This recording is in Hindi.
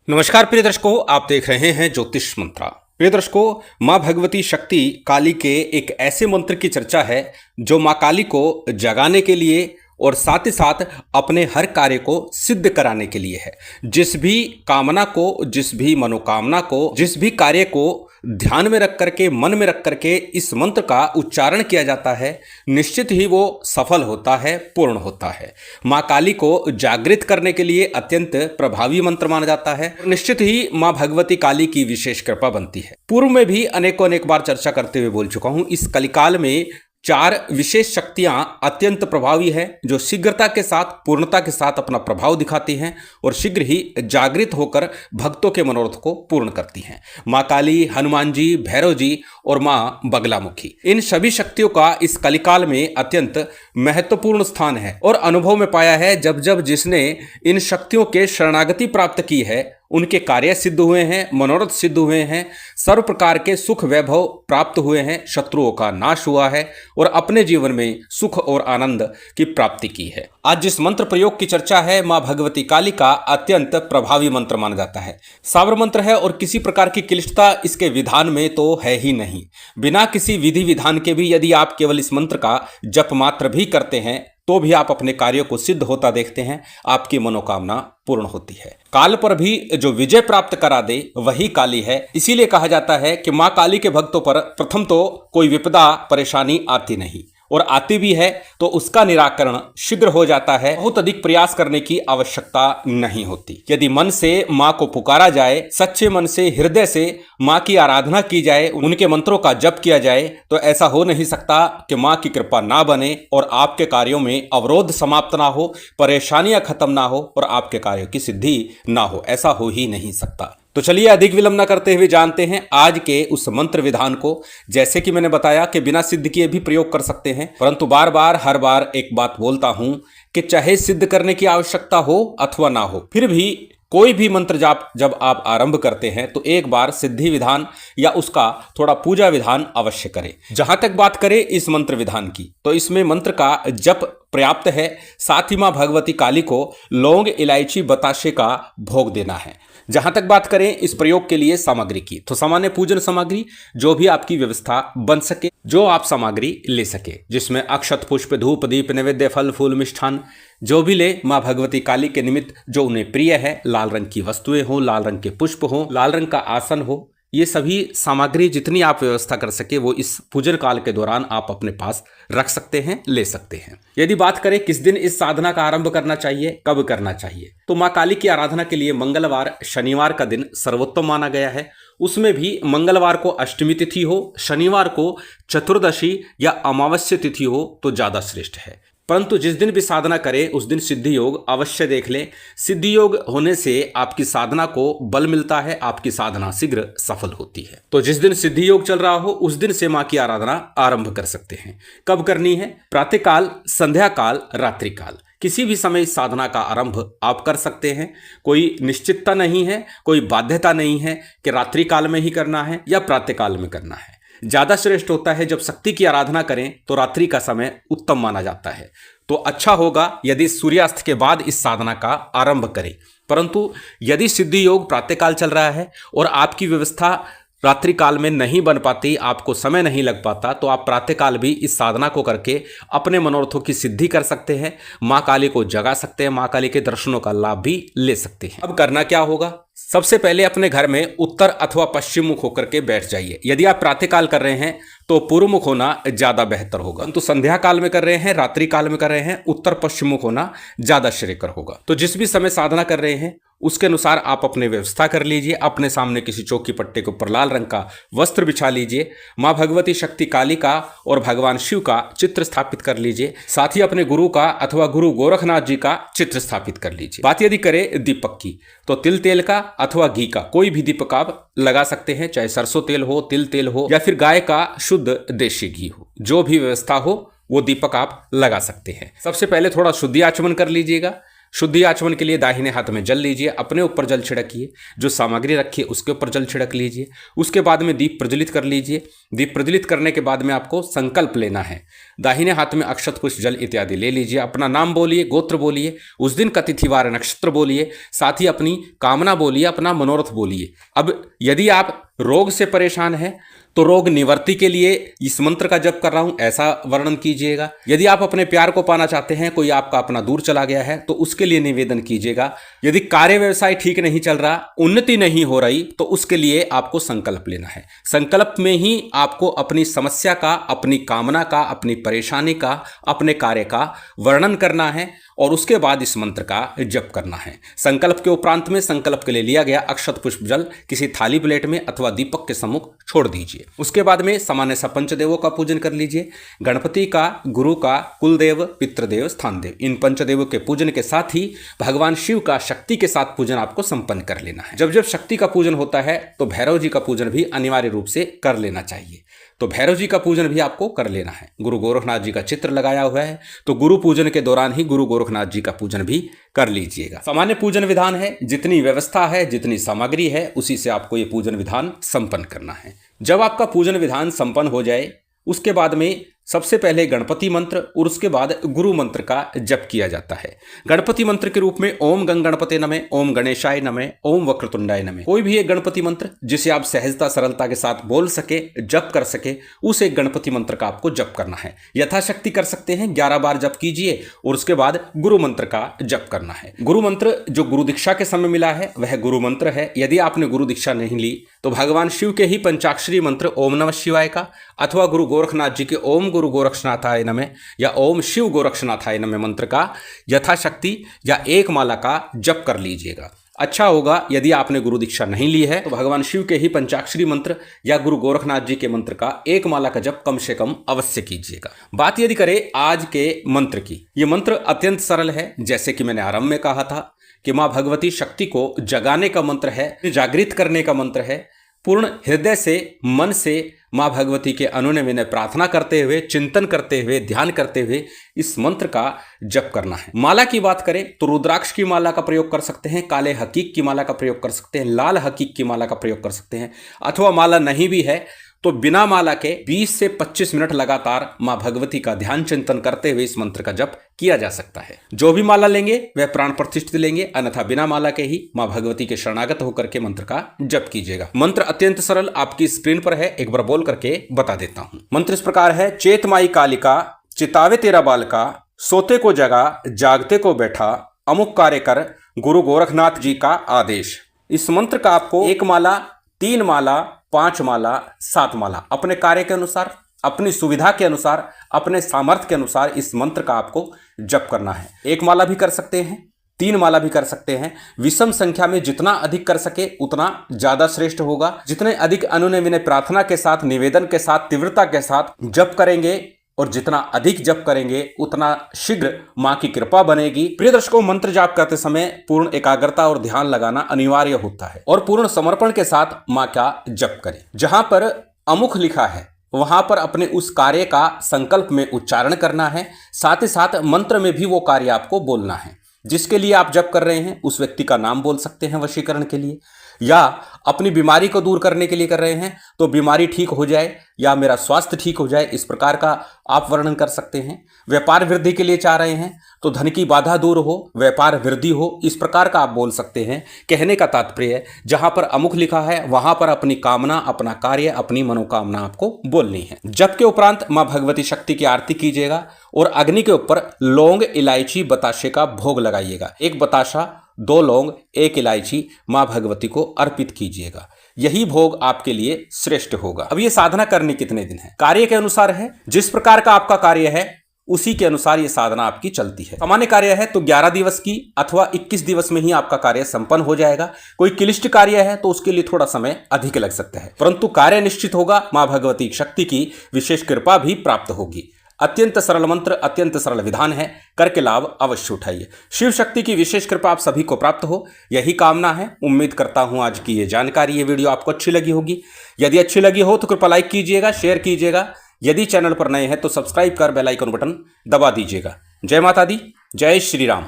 नमस्कार प्रिय दर्शकों, आप देख रहे हैं ज्योतिष मंत्रा। प्रिय दर्शकों, माँ भगवती शक्ति काली के एक ऐसे मंत्र की चर्चा है जो माँ काली को जगाने के लिए और साथ ही साथ अपने हर कार्य को सिद्ध कराने के लिए है। जिस भी कामना को, जिस भी मनोकामना को, जिस भी कार्य को ध्यान में रख करके, मन में रख करके इस मंत्र का उच्चारण किया जाता है, निश्चित ही वो सफल होता है, पूर्ण होता है। माँ काली को जागृत करने के लिए अत्यंत प्रभावी मंत्र माना जाता है। निश्चित ही माँ भगवती काली की विशेष कृपा बनती है। पूर्व में भी अनेक बार चर्चा करते हुए बोल चुका हूं, इस कलिकाल में 4 विशेष शक्तियां अत्यंत प्रभावी हैं जो शीघ्रता के साथ, पूर्णता के साथ अपना प्रभाव दिखाती हैं और शीघ्र ही जागृत होकर भक्तों के मनोरथ को पूर्ण करती हैं। माँ काली, हनुमान जी, भैरव जी और माँ बगलामुखी, इन सभी शक्तियों का इस कलिकाल में अत्यंत महत्वपूर्ण स्थान है और अनुभव में पाया है जब जब जिसने इन शक्तियों के शरणागति प्राप्त की है उनके कार्य सिद्ध हुए हैं, मनोरथ सिद्ध हुए हैं, सर्व प्रकार के सुख वैभव प्राप्त हुए हैं, शत्रुओं का नाश हुआ है और अपने जीवन में सुख और आनंद की प्राप्ति की है। आज जिस मंत्र प्रयोग की चर्चा है, माँ भगवती काली का अत्यंत प्रभावी मंत्र माना जाता है। सावर मंत्र है और किसी प्रकार की क्लिष्टता इसके विधान में तो है ही नहीं। बिना किसी विधि विधान के भी यदि आप केवल इस मंत्र का जप मात्र भी करते हैं तो भी आप अपने कार्यों को सिद्ध होता देखते हैं, आपकी मनोकामना पूर्ण होती है। काल पर भी जो विजय प्राप्त करा दे वही काली है। इसीलिए कहा जाता है कि माँ काली के भक्तों पर प्रथम तो कोई विपदा परेशानी आती नहीं और आती भी है तो उसका निराकरण शीघ्र हो जाता है। बहुत अधिक प्रयास करने की आवश्यकता नहीं होती। यदि मन से माँ को पुकारा जाए, सच्चे मन से, हृदय से माँ की आराधना की जाए, उनके मंत्रों का जप किया जाए, तो ऐसा हो नहीं सकता कि माँ की कृपा ना बने और आपके कार्यों में अवरोध समाप्त ना हो, परेशानियां खत्म ना हो और आपके कार्यों की सिद्धि ना हो। ऐसा हो ही नहीं सकता। तो चलिए अधिक विलंब न करते हुए जानते हैं आज के उस मंत्र विधान को। जैसे कि मैंने बताया कि बिना सिद्ध किए भी प्रयोग कर सकते हैं, परंतु बार बार हर बार एक बात बोलता हूं कि चाहे सिद्ध करने की आवश्यकता हो अथवा ना हो, फिर भी कोई भी मंत्र जाप जब आप आरंभ करते हैं तो एक बार सिद्धि विधान या उसका थोड़ा पूजा विधान अवश्य करें। जहां तक बात करें इस मंत्र विधान की, तो इसमें मंत्र का जप पर्याप्त है। साथ ही मां भगवती काली को लौंग, इलायची, बताशे का भोग देना है। जहां तक बात करें इस प्रयोग के लिए सामग्री की, तो सामान्य पूजन सामग्री जो भी आपकी व्यवस्था बन सके, जो आप सामग्री ले सके, जिसमें अक्षत, पुष्प, धूप, दीप, नैवेद्य, फल फूल, मिष्ठान जो भी ले माँ भगवती काली के निमित्त जो उन्हें प्रिय है, लाल रंग की वस्तुएं हो, लाल रंग के पुष्प हो, लाल रंग का आसन हो, ये सभी सामग्री जितनी आप व्यवस्था कर सके वो इस पूजन काल के दौरान आप अपने पास रख सकते हैं, ले सकते हैं। यदि बात करें किस दिन इस साधना का आरंभ करना चाहिए, कब करना चाहिए, तो माँ काली की आराधना के लिए मंगलवार, शनिवार का दिन सर्वोत्तम माना गया है। उसमें भी मंगलवार को अष्टमी तिथि हो, शनिवार को चतुर्दशी या अमावस्या तिथि हो तो ज्यादा श्रेष्ठ है। परंतु जिस दिन भी साधना करें उस दिन सिद्धि योग अवश्य देख लें। सिद्धि योग होने से आपकी साधना को बल मिलता है, आपकी साधना शीघ्र सफल होती है। तो जिस दिन सिद्धि योग चल रहा हो उस दिन से मां की आराधना आरंभ कर सकते हैं। कब करनी है? प्रातःकाल, संध्या काल, रात्रि काल, किसी भी समय इस साधना का आरंभ आप कर सकते हैं। कोई निश्चितता नहीं है, कोई बाध्यता नहीं है कि रात्रि काल में ही करना है या प्रातःकाल में करना है। ज्यादा श्रेष्ठ होता है जब शक्ति की आराधना करें तो रात्रि का समय उत्तम माना जाता है। तो अच्छा होगा यदि सूर्यास्त के बाद इस साधना का आरंभ करें। परंतु यदि सिद्धि योग प्रातःकाल चल रहा है और आपकी व्यवस्था रात्रि काल में नहीं बन पाती, आपको समय नहीं लग पाता, तो आप प्रातःकाल भी इस साधना को करके अपने मनोरथों की सिद्धि कर सकते हैं, माँ काली को जगा सकते हैं, माँ काली के दर्शनों का लाभ भी ले सकते हैं। अब करना क्या होगा? सबसे पहले अपने घर में उत्तर अथवा पश्चिम मुख होकर के बैठ जाइए। यदि आप प्रातःकाल कर रहे हैं तो पूर्व मुख होना ज्यादा बेहतर होगा, तो संध्या काल में कर रहे हैं, रात्रि काल में कर रहे हैं, उत्तर पश्चिम मुख होना ज्यादा श्रेयकर होगा। तो जिस भी समय साधना कर रहे हैं उसके अनुसार आप अपने व्यवस्था कर लीजिए। अपने सामने किसी चौकी पट्टे के ऊपर लाल रंग का वस्त्र बिछा लीजिए। माँ भगवती शक्ति काली का और भगवान शिव का चित्र स्थापित कर लीजिए। साथ ही अपने गुरु का अथवा गुरु गोरखनाथ जी का चित्र स्थापित कर लीजिए। बात यदि करें दीपक की, तो तिल तेल का अथवा घी का कोई भी दीपक आप लगा सकते हैं, चाहे सरसों तेल हो, तिल तेल हो या फिर गाय का शुद्ध देशी घी हो, जो भी व्यवस्था हो वो दीपक आप लगा सकते हैं। सबसे पहले थोड़ा शुद्धि आचमन कर लीजिएगा। शुद्धि आचमन के लिए दाहिने हाथ में जल लीजिए, अपने ऊपर जल छिड़किए, जो सामग्री रखी है उसके ऊपर जल छिड़क लीजिए। उसके बाद में दीप प्रज्वलित कर लीजिए। दीप प्रज्वलित करने के बाद में आपको संकल्प लेना है। दाहिने हाथ में अक्षत पुष्प जल इत्यादि ले लीजिए, अपना नाम बोलिए, गोत्र बोलिए, उस दिन का तिथिवार नक्षत्र बोलिए, साथ ही अपनी कामना बोलिए, अपना मनोरथ बोलिए। अब यदि आप रोग से परेशान हैं तो रोग निवृत्ति के लिए इस मंत्र का जप कर रहा हूं ऐसा वर्णन कीजिएगा। यदि आप अपने प्यार को पाना चाहते हैं, कोई आपका अपना दूर चला गया है, तो उसके लिए निवेदन कीजिएगा। यदि कार्य व्यवसाय ठीक नहीं चल रहा, उन्नति नहीं हो रही, तो उसके लिए आपको संकल्प लेना है। संकल्प में ही आपको अपनी समस्या का, अपनी कामना का, अपनी परेशानी का, अपने कार्य का वर्णन करना है और उसके बाद इस मंत्र का जप करना है। संकल्प के उपरांत में संकल्प के लिए लिया गया अक्षत पुष्प जल किसी थाली प्लेट में अथवा दीपक के सम्मुख छोड़ दीजिए। उसके बाद में सामान्य सा पंचदेवों का पूजन कर लीजिए। गणपति का, गुरु का, कुलदेव, पितृदेव, स्थानदेव, इन पंचदेवों के पूजन के साथ ही भगवान शिव का शक्ति के साथ पूजन आपको संपन्न कर लेना है। जब जब शक्ति का पूजन होता है तो भैरव जी का पूजन भी अनिवार्य रूप से कर लेना चाहिए। तो भैरव जी का पूजन भी आपको कर लेना है। गुरु गोरखनाथ जी का चित्र लगाया हुआ है, तो गुरु पूजन के दौरान ही गुरु गोरखनाथ जी का पूजन भी कर लीजिएगा। सामान्य पूजन विधान है, जितनी व्यवस्था है, जितनी सामग्री है, उसी से आपको ये पूजन विधान संपन्न करना है। जब आपका पूजन विधान संपन्न हो जाए, उसके बाद में सबसे पहले गणपति मंत्र और उसके बाद गुरु मंत्र का जप किया जाता है। गणपति मंत्र के रूप में ओम गंग गणपते नमः, ओम गणेशाय नमः, ओम वक्रतुंडाय नमः। कोई भी एक गणपति मंत्र जिसे आप सहजता सरलता के साथ बोल सके, जप कर सके, उस एक गणपति मंत्र का आपको जप करना है। यथाशक्ति कर सकते हैं, 11 बार जप कीजिए और उसके बाद गुरु मंत्र का जप करना है। गुरु मंत्र जो गुरु दीक्षा के समय मिला है वह गुरु मंत्र है। यदि आपने गुरु दीक्षा नहीं ली तो भगवान शिव के ही पंचाक्षरी मंत्र ओम नमः शिवाय का अथवा गुरु गोरखनाथ जी के ओम गुरु गोरक्षनाथाय नमः या ओम शिव गोरक्षनाथाय नमः मंत्र का यथाशक्ति या एक माला का जप कर लीजिएगा। अच्छा होगा यदि आपने गुरु दीक्षा नहीं ली है तो भगवान शिव के ही पंचाक्षरी मंत्र या गुरु गोरखनाथ जी के मंत्र का एक माला का जप कम से कम अवश्य कीजिएगा। बात यदि करें आज के मंत्र की, ये मंत्र अत्यंत सरल है। जैसे कि मैंने आरंभ में कहा था कि माँ भगवती शक्ति को जगाने का मंत्र है, जागृत करने का मंत्र है। पूर्ण हृदय से, मन से माँ भगवती के अनुनय विनय प्रार्थना करते हुए, चिंतन करते हुए, ध्यान करते हुए इस मंत्र का जप करना है। माला की बात करें तो रुद्राक्ष की माला का प्रयोग कर सकते हैं, काले हकीक की माला का प्रयोग कर सकते हैं, लाल हकीक की माला का प्रयोग कर सकते हैं, अथवा माला नहीं भी है तो बिना माला के 20 से 25 मिनट लगातार माँ भगवती का ध्यान चिंतन करते हुए इस मंत्र का जप किया जा सकता है। जो भी माला लेंगे वह प्राण प्रतिष्ठित लेंगे, अन्यथा बिना माला के ही माँ भगवती के शरणागत होकर के मंत्र का जप कीजिएगा। मंत्र अत्यंत सरल आपकी स्क्रीन पर है, एक बार बोल करके बता देता हूं। मंत्र इस प्रकार है। चेत माई कालिका, चितावे तेरा बालका, सोते को जगा, जागते को बैठा, अमुक कार्य कर, गुरु गोरखनाथ जी का आदेश। इस मंत्र का आपको 1 माला, 3 माला, 5 माला, 7 माला अपने कार्य के अनुसार, अपनी सुविधा के अनुसार, अपने सामर्थ्य के अनुसार इस मंत्र का आपको जप करना है। 1 माला भी कर सकते हैं, 3 माला भी कर सकते हैं। विषम संख्या में जितना अधिक कर सके उतना ज्यादा श्रेष्ठ होगा। जितने अधिक अनुनय विनय प्रार्थना के साथ, निवेदन के साथ, तीव्रता के साथ जप करेंगे और जितना अधिक जप करेंगे उतना शीघ्र मां की कृपा बनेगी। प्रिय दर्शकों, मंत्र जाप करते समय पूर्ण एकाग्रता और ध्यान लगाना अनिवार्य होता है और पूर्ण समर्पण के साथ मां का जप करें। जहां पर अमुख लिखा है वहां पर अपने उस कार्य का संकल्प में उच्चारण करना है, साथ ही साथ मंत्र में भी वो कार्य आपको बोलना है। जिसके लिए आप जप कर रहे हैं उस व्यक्ति का नाम बोल सकते हैं वशीकरण के लिए, या अपनी बीमारी को दूर करने के लिए कर रहे हैं तो बीमारी ठीक हो जाए या मेरा स्वास्थ्य ठीक हो जाए, इस प्रकार का आप वर्णन कर सकते हैं। व्यापार वृद्धि के लिए चाह रहे हैं तो धन की बाधा दूर हो, व्यापार वृद्धि हो, इस प्रकार का आप बोल सकते हैं। कहने का तात्पर्य है जहां पर अमुख लिखा है वहां पर अपनी कामना, अपना कार्य, अपनी मनोकामना आपको बोलनी है। जप के उपरांत मां भगवती शक्ति की आरती कीजिएगा और अग्नि के ऊपर लौंग, इलायची, बताशे का भोग लगाइएगा। 1 बताशा, 2 लौंग, 1 इलायची मां भगवती को अर्पित कीजिएगा। यही भोग आपके लिए श्रेष्ठ होगा। अब ये साधना करनी कितने दिन है? कार्य के अनुसार है। जिस प्रकार का आपका कार्य है उसी के अनुसार ये साधना आपकी चलती है। सामान्य कार्य है तो 11 दिवस की अथवा 21 दिवस में ही आपका कार्य संपन्न हो जाएगा। कोई क्लिष्ट कार्य है तो उसके लिए थोड़ा समय अधिक लग सकता है, परंतु कार्य निश्चित होगा। मां भगवती शक्ति की विशेष कृपा भी प्राप्त होगी। अत्यंत सरल मंत्र, अत्यंत सरल विधान है, करके लाभ अवश्य उठाइए। शिव शक्ति की विशेष कृपा आप सभी को प्राप्त हो, यही कामना है। उम्मीद करता हूं आज की ये जानकारी, ये वीडियो आपको अच्छी लगी होगी। यदि अच्छी लगी हो तो कृपया लाइक कीजिएगा, शेयर कीजिएगा। यदि चैनल पर नए हैं तो सब्सक्राइब कर बेल आइकन बटन दबा दीजिएगा। जय माता दी, जय श्री राम।